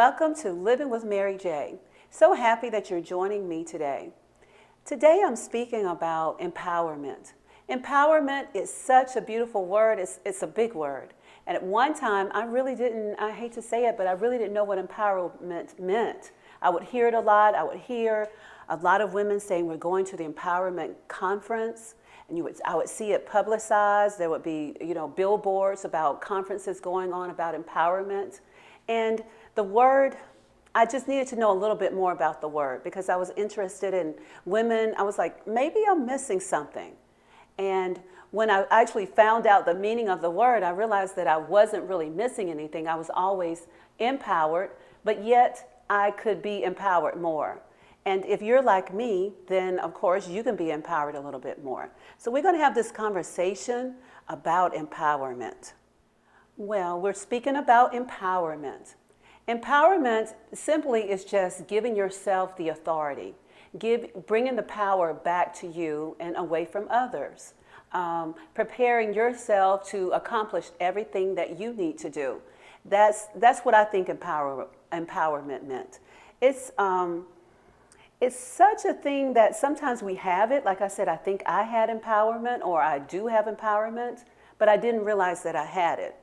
welcome to Living with Mary J. So happy that you're joining me today. Today I'm speaking about empowerment. Empowerment is such a beautiful word. It's a big word. And at one time, I hate to say it, but I really didn't know what empowerment meant. I would hear it a lot. I would hear a lot of women saying we're going to the empowerment conference. And I would see it publicized. There would be, billboards about conferences going on about empowerment. And the word, I just needed to know a little bit more about the word because I was interested in women. I was like, maybe I'm missing something. And when I actually found out the meaning of the word, I realized that I wasn't really missing anything. I was always empowered, but yet I could be empowered more. And if you're like me, then of course you can be empowered a little bit more. So we're going to have this conversation about empowerment. Well, we're speaking about empowerment. Empowerment simply is just giving yourself the authority, bringing the power back to you and away from others, preparing yourself to accomplish everything that you need to do. That's what I think empowerment meant. It's such a thing that sometimes we have it. Like I said, I think I had empowerment, or I do have empowerment, but I didn't realize that I had it.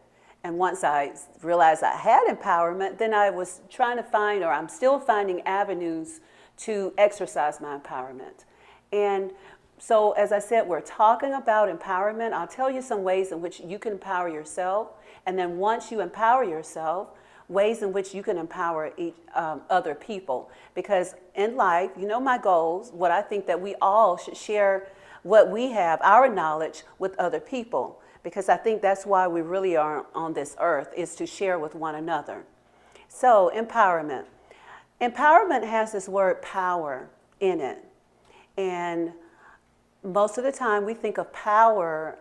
And once I realized I had empowerment, then I was trying to find, or I'm still finding avenues to exercise my empowerment. And so, as I said, we're talking about empowerment. I'll tell you some ways in which you can empower yourself. And then once you empower yourself, ways in which you can empower other people. Because in life, my goals, what I think that we all should share what we have, our knowledge, with other people. Because I think that's why we really are on this earth, is to share with one another. So, empowerment. Empowerment has this word power in it. And most of the time we think of power,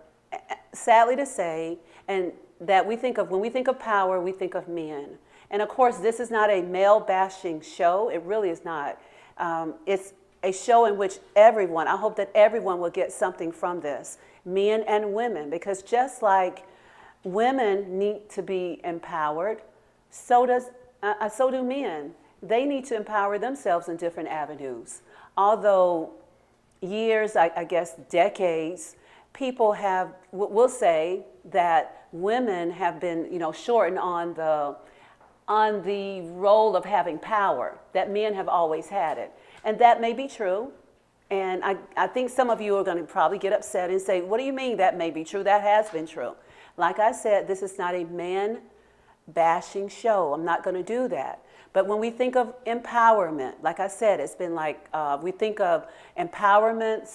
sadly to say, and that when we think of power, we think of men. And of course, this is not a male bashing show. It really is not. It's a show in which I hope that everyone will get something from this, men and women, because just like women need to be empowered, so do men. They need to empower themselves in different avenues. Although years, I guess decades, people will say that women have been, shortened on the role of having power, that men have always had it. And that may be true. And I think some of you are going to probably get upset and say, what do you mean that may be true? That has been true. Like I said, this is not a man bashing show. I'm not going to do that. But when we think of empowerment, like I said, it's been like we think of empowerment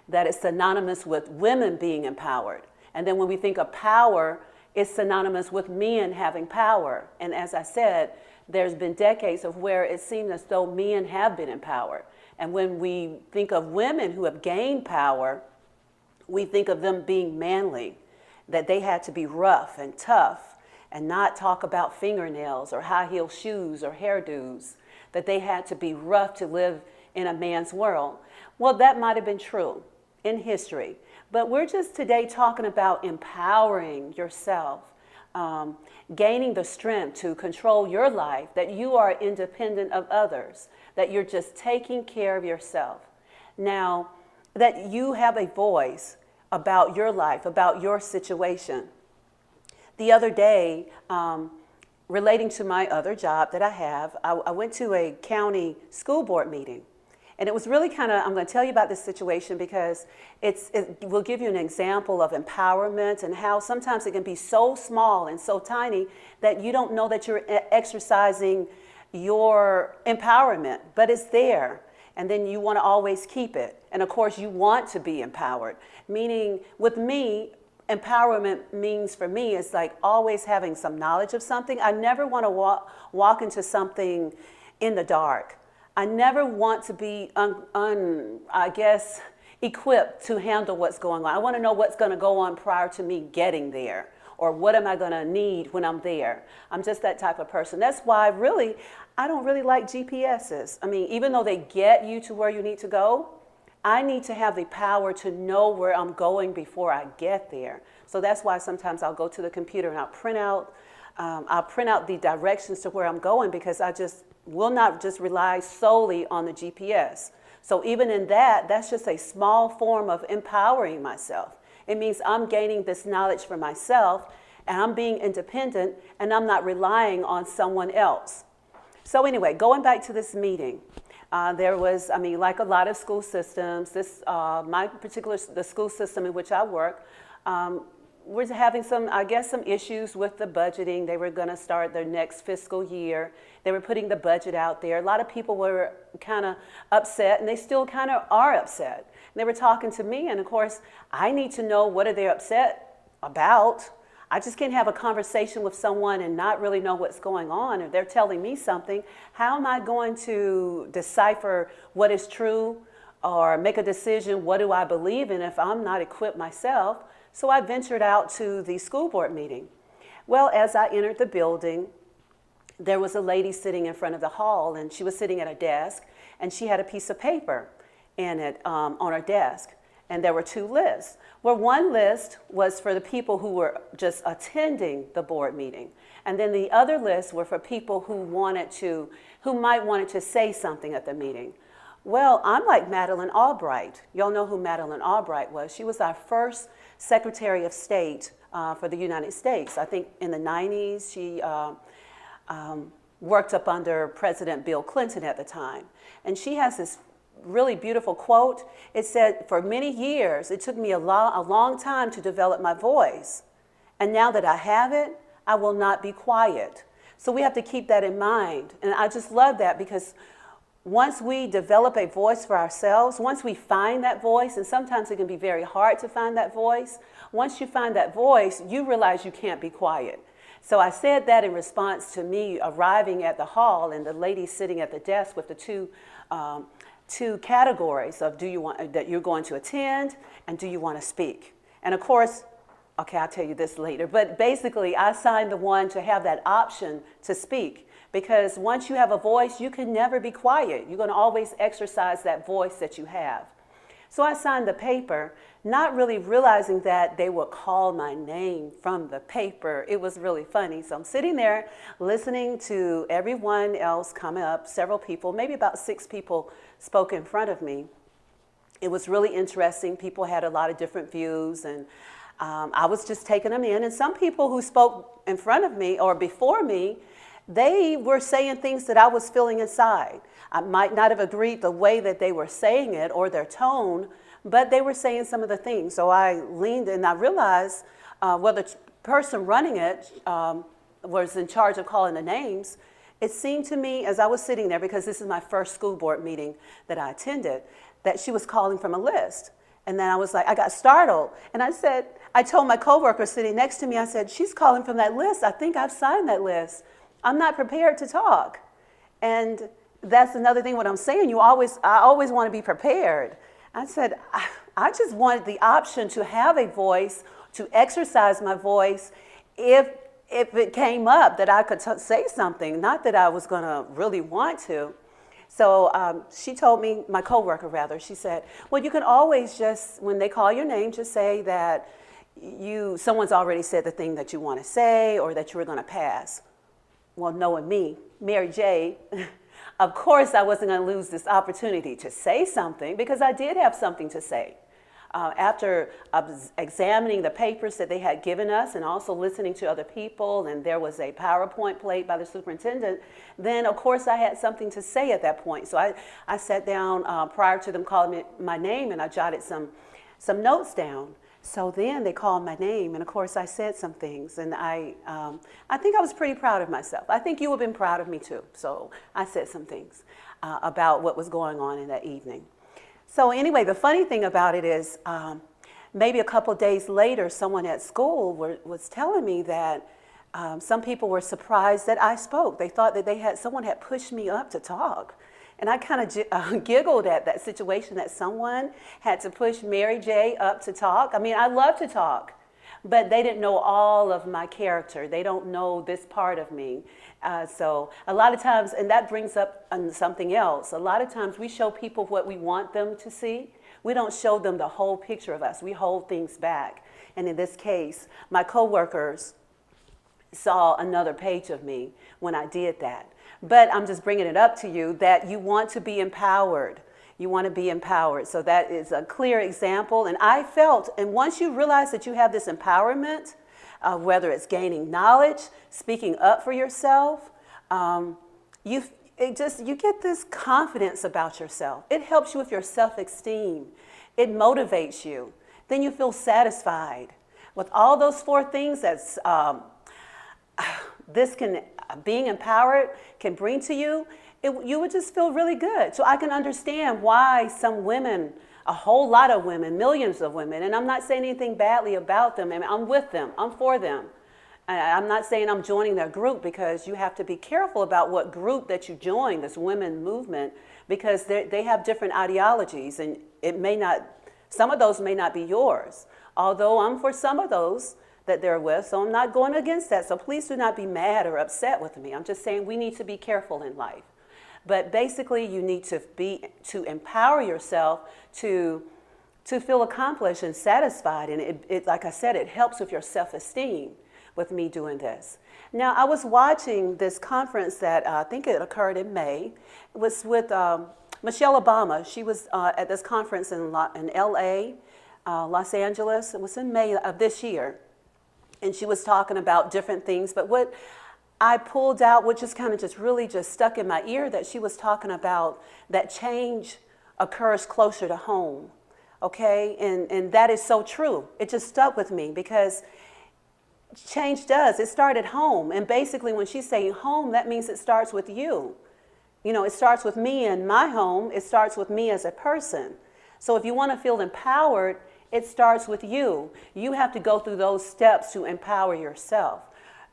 that is synonymous with women being empowered. And then when we think of power, it's synonymous with men having power. And as I said, there's been decades of where it seemed as though men have been empowered. And when we think of women who have gained power, we think of them being manly, that they had to be rough and tough and not talk about fingernails or high-heel shoes or hairdos, that they had to be rough to live in a man's world. Well, that might have been true in history, but we're just today talking about empowering yourself, gaining the strength to control your life, that you are independent of others, that you're just taking care of yourself. Now, that you have a voice about your life, about your situation. The other day, relating to my other job that I have, I went to a county school board meeting. And it was really I'm going to tell you about this situation because it will give you an example of empowerment and how sometimes it can be so small and so tiny that you don't know that you're exercising your empowerment, but it's there. And then you want to always keep it. And of course, you want to be empowered. Meaning, with me, empowerment means for me is like always having some knowledge of something. I never want to walk into something in the dark. I never want to be, equipped to handle what's going on. I want to know what's going to go on prior to me getting there, or what am I going to need when I'm there. I'm just that type of person. That's why really, I don't really like GPSs. I mean, even though they get you to where you need to go, I need to have the power to know where I'm going before I get there. So that's why sometimes I'll go to the computer and I'll print out I'll print out the directions to where I'm going because I just will not just rely solely on the GPS. So even in that, that's just a small form of empowering myself. It means I'm gaining this knowledge for myself and I'm being independent and I'm not relying on someone else. So anyway, going back to this meeting, there was, like a lot of school systems, the school system in which I work, was having some issues with the budgeting. They were going to start their next fiscal year. They were putting the budget out there. A lot of people were kind of upset, and they still kind of are upset. And they were talking to me, and of course, I need to know what are they upset about. I just can't have a conversation with someone and not really know what's going on. If they're telling me something, how am I going to decipher what is true or make a decision, what do I believe in if I'm not equipped myself? So I ventured out to the school board meeting. Well, as I entered the building, there was a lady sitting in front of the hall, and she was sitting at a desk, and she had a piece of paper in it on her desk. And there were two lists. Well, one list was for the people who were just attending the board meeting. And then the other list were for people who might wanted to say something at the meeting. Well, I'm like Madeleine Albright. Y'all know who Madeleine Albright was. She was our first Secretary of State for the United States. I think in the 90s, she worked up under President Bill Clinton at the time. And she has this really beautiful quote. It said, "For many years, it took me a long time to develop my voice. And now that I have it, I will not be quiet." So we have to keep that in mind. And I just love that because once we develop a voice for ourselves, once we find that voice, and sometimes it can be very hard to find that voice, once you find that voice, you realize you can't be quiet. So I said that in response to me arriving at the hall and the lady sitting at the desk with the two categories of that you're going to attend and do you want to speak. And of course, okay, I'll tell you this later, but basically I signed the one to have that option to speak. Because once you have a voice, you can never be quiet. You're going to always exercise that voice that you have. So I signed the paper, not really realizing that they would call my name from the paper. It was really funny. So I'm sitting there listening to everyone else come up, several people, maybe about 6 people spoke in front of me. It was really interesting. People had a lot of different views, and I was just taking them in. And some people who spoke in front of me or before me, they were saying things that I was feeling inside. I might not have agreed the way that they were saying it or their tone, but they were saying some of the things. So I leaned in and I realized, the person running it was in charge of calling the names. It seemed to me as I was sitting there, because this is my first school board meeting that I attended, that she was calling from a list. And then I was like, I got startled. And I told my coworker sitting next to me, I said, she's calling from that list. I think I've signed that list. I'm not prepared to talk. And that's another thing what I'm saying. I always want to be prepared. I said, I just wanted the option to have a voice, to exercise my voice if it came up that I could say something, not that I was going to really want to. So she told me, my coworker rather, she said, well, you can always just, when they call your name, just say that someone's already said the thing that you want to say or that you were going to pass. Well, knowing me, Mary J., of course I wasn't going to lose this opportunity to say something because I did have something to say. After examining the papers that they had given us and also listening to other people, and there was a PowerPoint played by the superintendent, then of course I had something to say at that point. So I sat down prior to them calling me my name, and I jotted some notes down. So then they called my name, and of course I said some things, and I think I was pretty proud of myself. I think you have been proud of me too. So I said some things about what was going on in that evening. So anyway, the funny thing about it is maybe a couple of days later, someone at school was telling me that some people were surprised that I spoke. They thought that someone had pushed me up to talk. And I kind of giggled at that situation that someone had to push Mary J. up to talk. I mean, I love to talk, but they didn't know all of my character. They don't know this part of me. So a lot of times, and that brings up something else, a lot of times we show people what we want them to see. We don't show them the whole picture of us. We hold things back. And in this case, my coworkers saw another page of me when I did that. But I'm just bringing it up to you that you want to be empowered. You want to be empowered. So that is a clear example. And I felt, and once you realize that you have this empowerment, whether it's gaining knowledge, speaking up for yourself, you get this confidence about yourself. It helps you with your self-esteem. It motivates you. Then you feel satisfied. With all those four things being empowered can bring to you, you would just feel really good. So I can understand why some women, a whole lot of women, millions of women, and I'm not saying anything badly about them. I mean, I'm with them. I'm for them. I'm not saying I'm joining their group, because you have to be careful about what group that you join, this women movement, because they have different ideologies, and some of those may not be yours. Although I'm for some of those that they're with, so I'm not going against that. So please do not be mad or upset with me. I'm just saying we need to be careful in life. But basically, you need to empower yourself to feel accomplished and satisfied. And it, like I said, it helps with your self-esteem with me doing this. Now, I was watching this conference that I think it occurred in May. It was with Michelle Obama. She was at this conference in LA, Los Angeles. It was in May of this year. And she was talking about different things. But what I pulled out, which is kind of just really just stuck in my ear, that she was talking about that change occurs closer to home. Okay? And that is so true. It just stuck with me, because change does. It started home. And basically, when she's saying home, that means it starts with you. You know, it starts with me in my home. It starts with me as a person. So if you want to feel empowered, it starts with you. You have to go through those steps to empower yourself.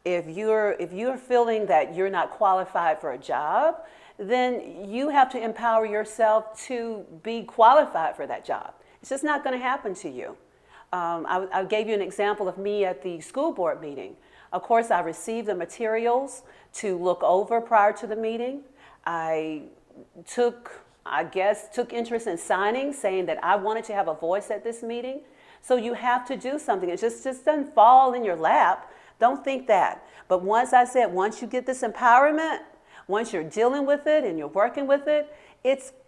If you're feeling that you're not qualified for a job, then you have to empower yourself to be qualified for that job. It's just not going to happen to you. I gave you an example of me at the school board meeting. Of course, I received the materials to look over prior to the meeting. I took interest in signing, saying that I wanted to have a voice at this meeting. So you have to do something. It just doesn't fall in your lap. Don't think that. But once you get this empowerment, once you're dealing with it and you're working with it,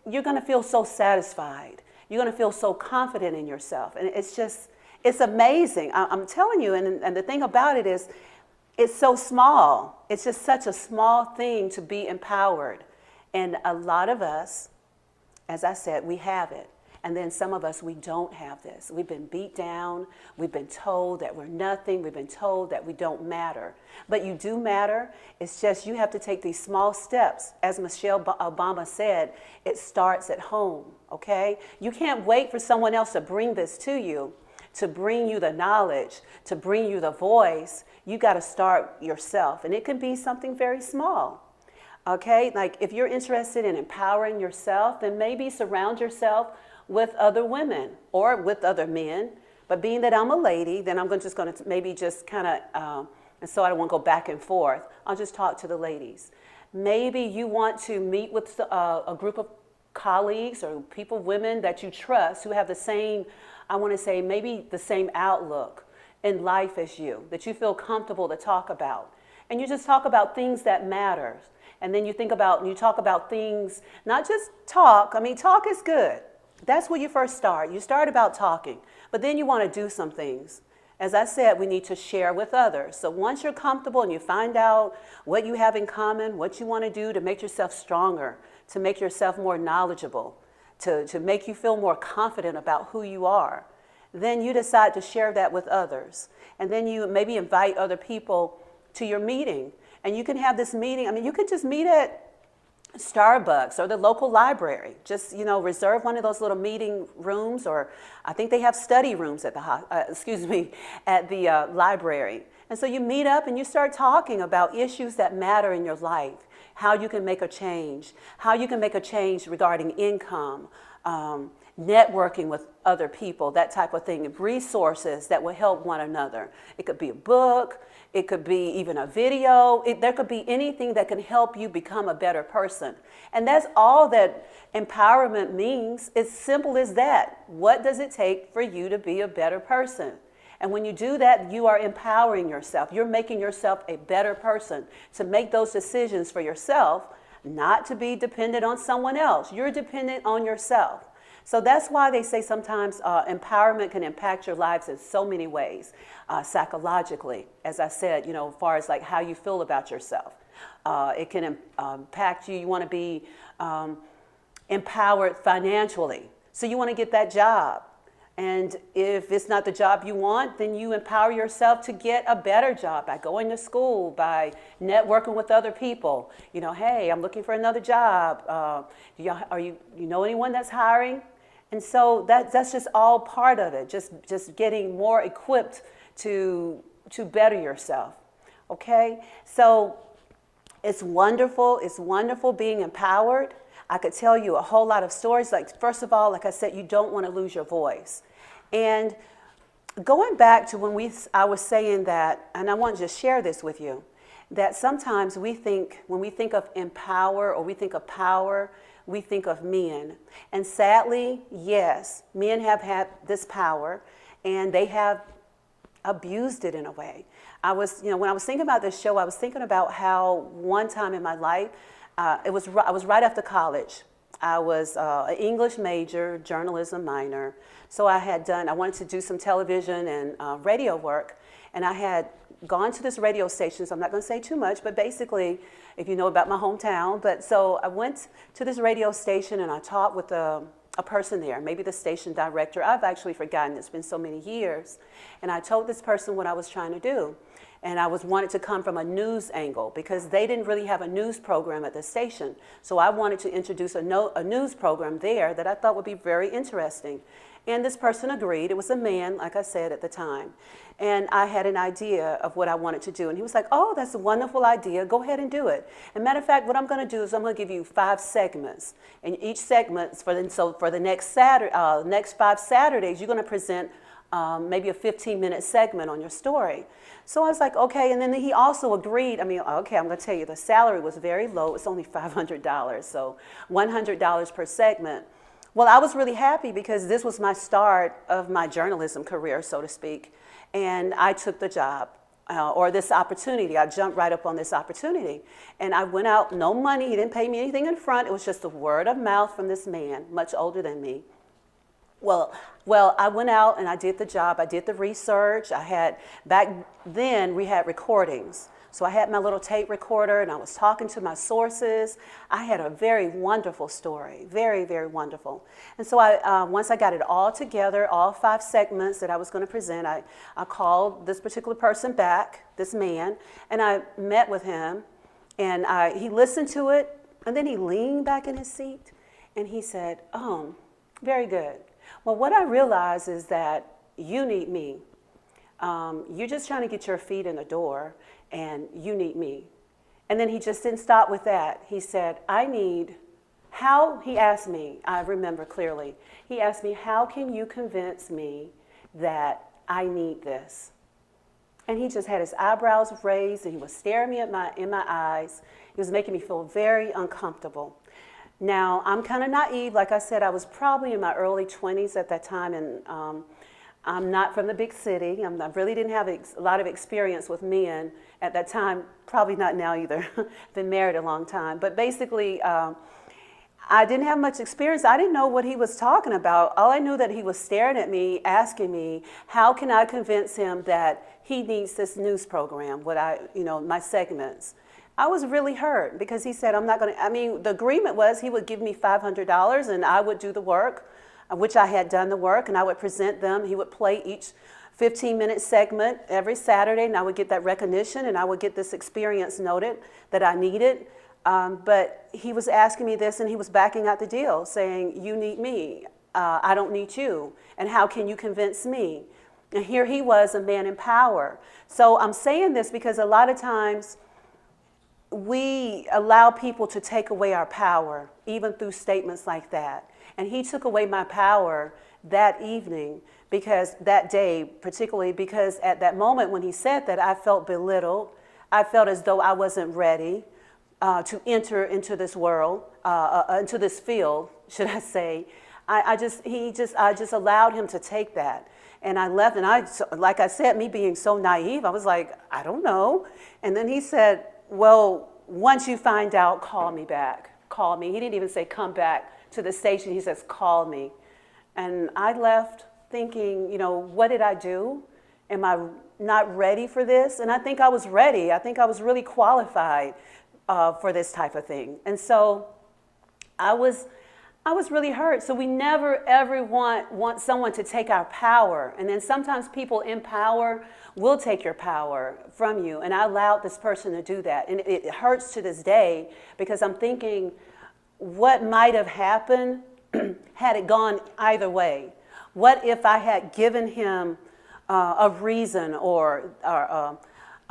you're going to feel so satisfied. You're going to feel so confident in yourself. And it's amazing. I'm telling you, and the thing about it is, it's so small. It's just such a small thing to be empowered. And a lot of us, as I said, we have it. And then some of us, we don't have this. We've been beat down. We've been told that we're nothing. We've been told that we don't matter. But you do matter. It's just you have to take these small steps. As Michelle Obama said, it starts at home, okay? You can't wait for someone else to bring this to you, to bring you the knowledge, to bring you the voice. You got to start yourself. And it can be something very small. Okay, like if you're interested in empowering yourself, then maybe surround yourself with other women or with other men. But being that I'm a lady, then I'm just going to maybe just kind of, and so I won't go back and forth. I'll just talk to the ladies. Maybe you want to meet with a group of colleagues or people, women that you trust who have the same, I want to say maybe the same outlook in life as you, that you feel comfortable to talk about. And you just talk about things that matter. And then you talk about things, not just talk. I mean, talk is good. That's where you first start. You start about talking, but then you want to do some things. As I said, we need to share with others. So once you're comfortable and you find out what you have in common, what you want to do to make yourself stronger, to make yourself more knowledgeable, to make you feel more confident about who you are, then you decide to share that with others. And then you maybe invite other people to your meeting. And you can have this meeting. I mean, you could just meet at Starbucks or the local library. Just, reserve one of those little meeting rooms, or I think they have study rooms at the library. And so you meet up and you start talking about issues that matter in your life, how you can make a change, regarding income, networking with other people, that type of thing, resources that will help one another. It could be a book. It could be even a video. There could be anything that can help you become a better person. And that's all that empowerment means. It's simple as that. What does it take for you to be a better person? And when you do that, you are empowering yourself. You're making yourself a better person to make those decisions for yourself, not to be dependent on someone else. You're dependent on yourself. So that's why they say sometimes empowerment can impact your lives in so many ways, psychologically, as I said, as far as like how you feel about yourself. It can impact you. You want to be empowered financially. So you want to get that job. And if it's not the job you want, then you empower yourself to get a better job by going to school, by networking with other people. Hey, I'm looking for another job. You know anyone that's hiring? And so that's just all part of it, just getting more equipped to better yourself, okay? So it's wonderful being empowered. I could tell you a whole lot of stories. Like, first of all, like I said, you don't want to lose your voice. And going back to when I was saying that, and I want to just share this with you, that sometimes when we think of empower or we think of power, we think of men. And sadly, yes, men have had this power and they have abused it in a way. When I was thinking about this show, I was thinking about how one time in my life, I was right after college. I was an English major, journalism minor. So I wanted to do some television and radio work. And I had gone to this radio station, so I'm not going to say too much, but basically, if you know about my hometown. But so I went to this radio station and I talked with a person there, maybe the station director. I've actually forgotten, it's been so many years. And I told this person what I was trying to do. And I wanted to come from a news angle because they didn't really have a news program at the station. So I wanted to introduce a news program there that I thought would be very interesting. And this person agreed. It was a man, like I said at the time. And I had an idea of what I wanted to do. And he was like, oh, that's a wonderful idea. Go ahead and do it. And matter of fact, what I'm going to do is I'm going to give you 5 segments. And each segment, for the next 5 Saturdays, you're going to present maybe a 15-minute segment on your story. So I was like, okay. And then he also agreed. Okay, I'm going to tell you, the salary was very low. It's only $500, so $100 per segment. Well, I was really happy because this was my start of my journalism career, so to speak. And I took the job or this opportunity. I jumped right up on this opportunity. And I went out, no money. He didn't pay me anything in front. It was just the word of mouth from this man, much older than me. Well, I went out and I did the job. I did the research. Back then we had recordings. So I had my little tape recorder and I was talking to my sources. I had a very wonderful story, very, very wonderful. And so once I got it all together, all 5 segments that I was going to present, I called this particular person back, this man, and I met with him. And he listened to it, and then he leaned back in his seat and he said, oh, very good. Well, what I realized is that you need me. You're just trying to get your feet in the door, and you need me. And then he just didn't stop with that. He said, he asked me, I remember clearly, he asked me, how can you convince me that I need this? And he just had his eyebrows raised, and he was staring me in my eyes. He was making me feel very uncomfortable. Now, I'm kind of naive. Like I said, I was probably in my early 20s at that time, and I'm not from the big city. I really didn't have a lot of experience with men at that time, probably not now either. Been married a long time. But basically, I didn't have much experience. I didn't know what he was talking about. All I knew that he was staring at me, asking me, how can I convince him that he needs this news program, my segments. I was really hurt because he said, the agreement was he would give me $500 and I would do the work, which I had done the work, and I would present them. He would play each 15-minute segment every Saturday, and I would get that recognition, and I would get this experience noted that I needed. But he was asking me this, and he was backing out the deal, saying, you need me. I don't need you. And how can you convince me? And here he was, a man in power. So I'm saying this because a lot of times we allow people to take away our power, even through statements like that. And he took away my power that evening, because that day, particularly because at that moment when he said that, I felt belittled. I felt as though I wasn't ready to enter into this world, into this field, should I say. I just allowed him to take that. And I left, and like I said, me being so naive, I was like, I don't know. And then he said, well, once you find out, call me back. Call me. He didn't even say come back to the station. He says, call me. And I left thinking, what did I do? Am I not ready for this? And I think I was ready. I think I was really qualified for this type of thing. And so I was really hurt. So we never, ever want someone to take our power. And then sometimes people in power will take your power from you. And I allowed this person to do that. And it hurts to this day because I'm thinking, what might have happened had it gone either way? What if I had given him a reason or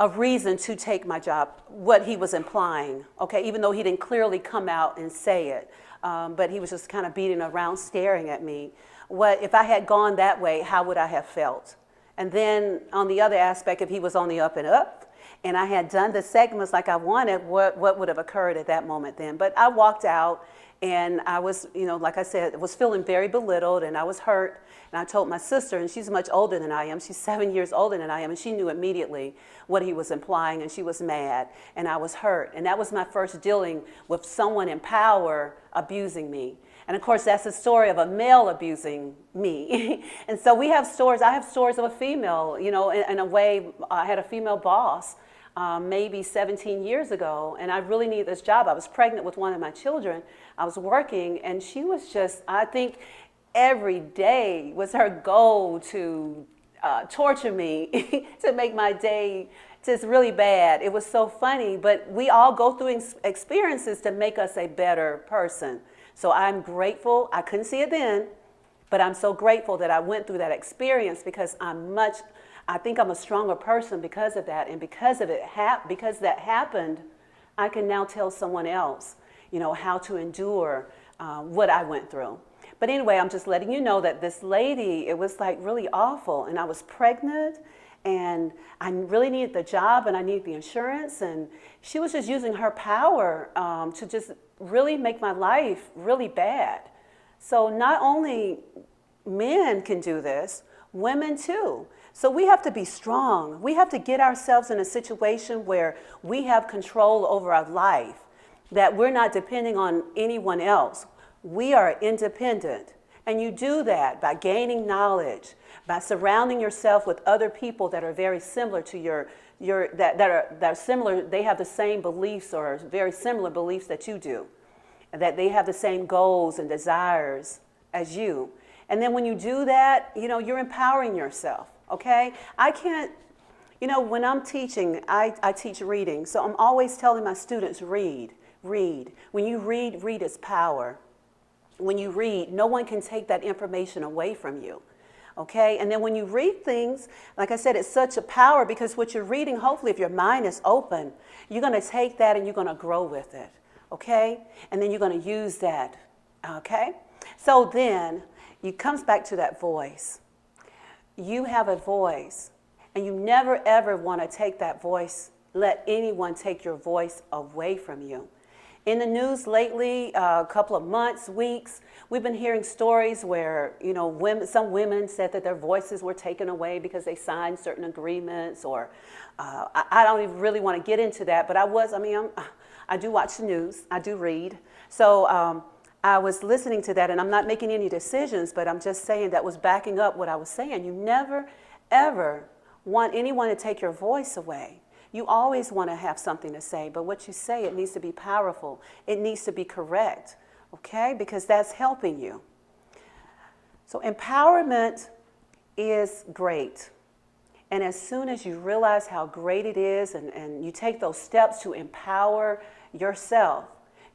a reason to take my job, what he was implying, okay, even though he didn't clearly come out and say it, but he was just kind of beating around, staring at me. What if I had gone that way, how would I have felt? And then on the other aspect, if he was on the up and up, and I had done the segments like I wanted, what would have occurred at that moment then? But I walked out, and I was, like I said, was feeling very belittled, and I was hurt. And I told my sister, and she's much older than I am. She's 7 years older than I am, and she knew immediately what he was implying, and she was mad, and I was hurt. And that was my first dealing with someone in power abusing me. And of course, that's the story of a male abusing me. And so we have stories. I have stories of a female, in a way, I had a female boss maybe 17 years ago, and I really needed this job. I was pregnant with one of my children. I was working, and she was just, I think, every day was her goal to torture me, to make my day just really bad. It was so funny, but we all go through experiences to make us a better person. So I'm grateful. I couldn't see it then, but I'm so grateful that I went through that experience because I think I'm a stronger person because of that. And because of it, because that happened, I can now tell someone else, how to endure what I went through. But anyway, I'm just letting you know that this lady, it was like really awful. And I was pregnant and I really needed the job and I needed the insurance. And she was just using her power to just really make my life really bad. So not only men can do this, women too. So we have to be strong. We have to get ourselves in a situation where we have control over our life, that we're not depending on anyone else. We are independent. And you do that by gaining knowledge, by surrounding yourself with other people that are very similar to that are similar. They have the same beliefs or very similar beliefs that you do, that they have the same goals and desires as you. And then when you do that, you're empowering yourself, okay? I can't, when I'm teaching, I teach reading. So I'm always telling my students, read. When you read is power. When you read, no one can take that information away from you, okay? And then when you read things, like I said, it's such a power because what you're reading, hopefully if your mind is open, you're going to take that and you're going to grow with it, okay? And then you're going to use that, okay? So then it comes back to that voice. You have a voice, and you never ever want to take that voice, let anyone take your voice away from you. In the news lately, a couple of months, weeks, we've been hearing stories where, some women said that their voices were taken away because they signed certain agreements, or I don't even really want to get into that, but I do watch the news, I do read. So I was listening to that, and I'm not making any decisions, but I'm just saying that was backing up what I was saying. You never, ever want anyone to take your voice away. You always want to have something to say, but what you say, it needs to be powerful. It needs to be correct, okay? Because that's helping you. So empowerment is great. And as soon as you realize how great it is and you take those steps to empower yourself,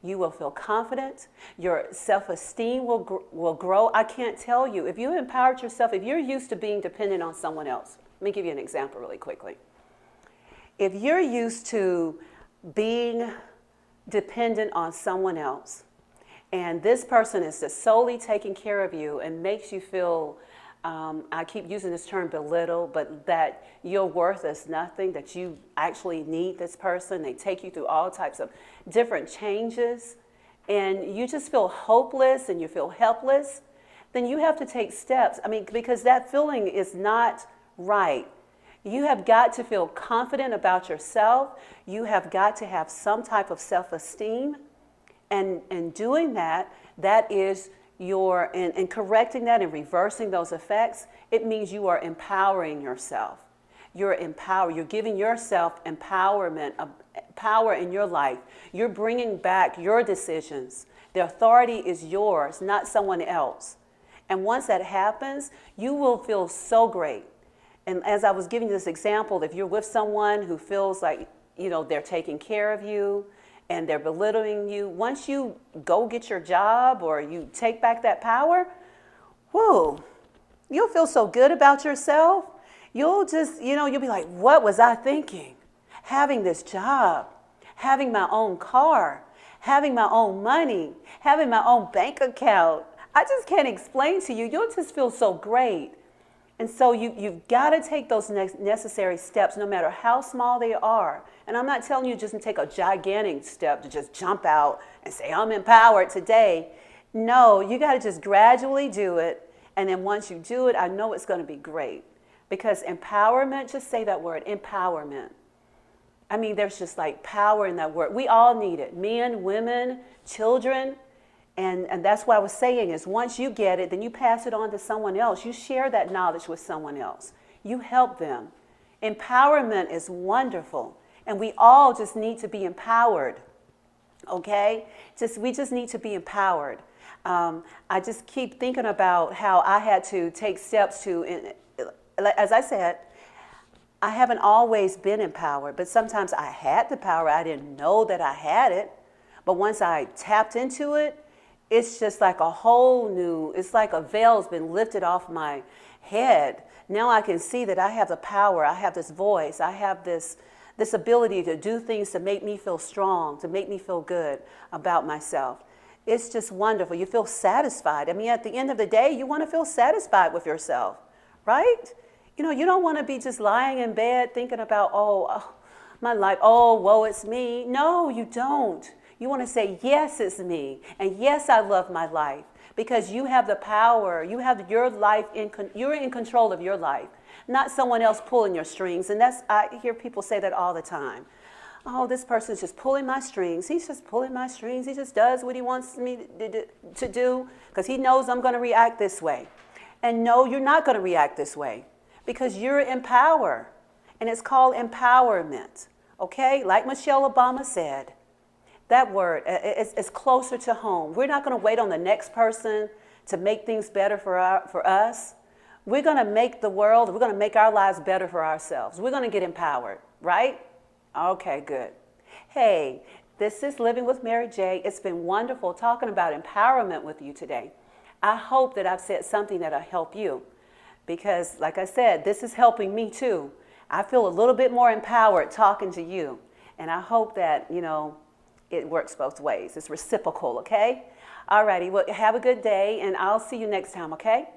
you will feel confident. Your self-esteem will grow. I can't tell you, if you empowered yourself, if you're used to being dependent on someone else, let me give you an example really quickly. If you're used to being dependent on someone else, and this person is just solely taking care of you and makes you feel, I keep using this term belittle, but that your worth is nothing, that you actually need this person. They take you through all types of different changes, and you just feel hopeless and you feel helpless, then you have to take steps. I mean, because that feeling is not right. You have got to feel confident about yourself. You have got to have some type of self-esteem. And doing that, that is and correcting that and reversing those effects, it means you are empowering yourself. You're giving yourself empowerment, power in your life. You're bringing back your decisions. The authority is yours, not someone else. And once that happens, you will feel so great. And as I was giving you this example, if you're with someone who feels like, they're taking care of you and they're belittling you, once you go get your job or you take back that power, whoa, you'll feel so good about yourself. You'll just, you'll be like, what was I thinking? Having this job, having my own car, having my own money, having my own bank account. I just can't explain to you. You'll just feel so great. And so you've got to take those necessary steps, no matter how small they are. And I'm not telling you just to take a gigantic step to just jump out and say, I'm empowered today. No, you got to just gradually do it. And then once you do it, I know it's going to be great. Because empowerment, just say that word, empowerment. I mean, there's just like power in that word. We all need it. Men, women, children. And that's what I was saying is once you get it, then you pass it on to someone else. You share that knowledge with someone else. You help them. Empowerment is wonderful. And we all just need to be empowered. Okay? We just need to be empowered. I just keep thinking about how I had to take steps as I said, I haven't always been empowered, but sometimes I had the power. I didn't know that I had it. But once I tapped into it, it's just like it's like a veil's been lifted off my head. Now I can see that I have the power. I have this voice. I have this ability to do things to make me feel strong, to make me feel good about myself. It's just wonderful. You feel satisfied. I mean, at the end of the day, you want to feel satisfied with yourself, right? You don't want to be just lying in bed thinking about, my life, woe, it's me. No, you don't. You want to say, yes, it's me. And yes, I love my life. Because you have the power. You have your life, you're in control of your life. Not someone else pulling your strings. And I hear people say that all the time. Oh, this person's just pulling my strings. He's just pulling my strings. He just does what he wants me to do because he knows I'm going to react this way. And no, you're not going to react this way because you're in power. And it's called empowerment. Okay? Like Michelle Obama said. That word is closer to home. We're not going to wait on the next person to make things better for us. We're going to make the world, we're going to make our lives better for ourselves. We're going to get empowered, right? Okay, good. Hey, this is Living with Mary J. It's been wonderful talking about empowerment with you today. I hope that I've said something that'll help you because, like I said, this is helping me too. I feel a little bit more empowered talking to you. And I hope that, it works both ways. It's reciprocal, okay? All righty. Well, have a good day, and I'll see you next time, okay?